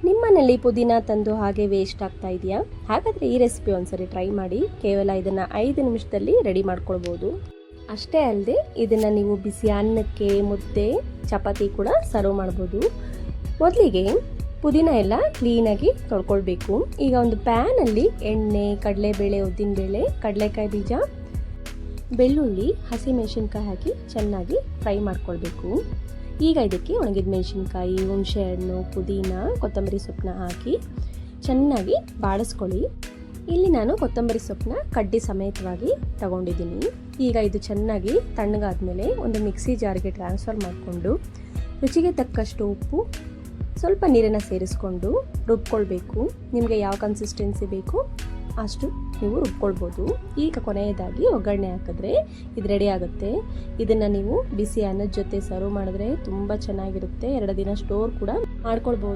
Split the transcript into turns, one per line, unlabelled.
ನಿಮ್ಮನೇಲಿ ಪುದೀನ ತಂದು ಹಾಗೆ ವೇಸ್ಟ್ ಆಗ್ತಾ ಇದೆಯಾ? ಹಾಗಾದರೆ ಈ ರೆಸಿಪಿ ಒಂದ್ಸರಿ ಟ್ರೈ ಮಾಡಿ. ಕೇವಲ ಇದನ್ನು 5 ನಿಮಿಷದಲ್ಲಿ ರೆಡಿ ಮಾಡ್ಕೊಳ್ಬೋದು. ಅಷ್ಟೇ ಅಲ್ಲದೆ ಇದನ್ನು ನೀವು ಬಿಸಿ ಅನ್ನಕ್ಕೆ, ಮುದ್ದೆ, ಚಪಾತಿ ಕೂಡ ಸರ್ವ್ ಮಾಡ್ಬೋದು. ಮೊದಲಿಗೆ ಪುದೀನ ಎಲ್ಲ ಕ್ಲೀನಾಗಿ ತೊಳ್ಕೊಳ್ಬೇಕು. ಈಗ ಒಂದು ಪ್ಯಾನಲ್ಲಿ ಎಣ್ಣೆ, ಕಡಲೆಬೇಳೆ, ಉದ್ದಿನಬೇಳೆ, ಕಡಲೆಕಾಯಿ ಬೀಜ, ಬೆಳ್ಳುಳ್ಳಿ, ಹಸಿಮೆಣಸಿನ್ಕಾಯಿ ಹಾಕಿ ಚೆನ್ನಾಗಿ ಫ್ರೈ ಮಾಡ್ಕೊಳ್ಬೇಕು. ಈಗ ಇದಕ್ಕೆ ಒಣಗಿದ ಮೆಣಸಿನ್ಕಾಯಿ, ಹುಣಸೆಹಣ್ಣು, ಪುದೀನ, ಕೊತ್ತಂಬರಿ ಸೊಪ್ಪನ್ನ ಹಾಕಿ ಚೆನ್ನಾಗಿ ಬಾಡಿಸ್ಕೊಳ್ಳಿ. ಇಲ್ಲಿ ನಾನು ಕೊತ್ತಂಬರಿ ಸೊಪ್ಪನ್ನ ಕಡ್ಡಿ ಸಮೇತವಾಗಿ ತಗೊಂಡಿದ್ದೀನಿ. ಈಗ ಇದು ಚೆನ್ನಾಗಿ ತಣ್ಣಗಾದ್ಮೇಲೆ ಒಂದು ಮಿಕ್ಸಿ ಜಾರ್ಗೆ ಟ್ರಾನ್ಸ್ಫರ್ ಮಾಡಿಕೊಂಡು ರುಚಿಗೆ ತಕ್ಕಷ್ಟು ಉಪ್ಪು, ಸ್ವಲ್ಪ ನೀರನ್ನು ಸೇರಿಸ್ಕೊಂಡು ರುಬ್ಕೊಳ್ಬೇಕು. ನಿಮಗೆ ಯಾವ ಕನ್ಸಿಸ್ಟೆನ್ಸಿ ಬೇಕು ಅಷ್ಟು ನೀವು ರುಬ್ಕೊಳ್ಬೋದು. ಈಗ ಕೊನೆಯದಾಗಿ ಒಗ್ಗರಣೆ ಹಾಕಿದ್ರೆ ಇದು ರೆಡಿ ಆಗುತ್ತೆ. ಇದನ್ನು ನೀವು ಬಿಸಿ ಅನ್ನದ ಜೊತೆ ಸರ್ವ್ ಮಾಡಿದ್ರೆ ತುಂಬ ಚೆನ್ನಾಗಿರುತ್ತೆ. 2 ದಿನ ಸ್ಟೋರ್ ಕೂಡ ಮಾಡ್ಕೊಳ್ಬೋದು.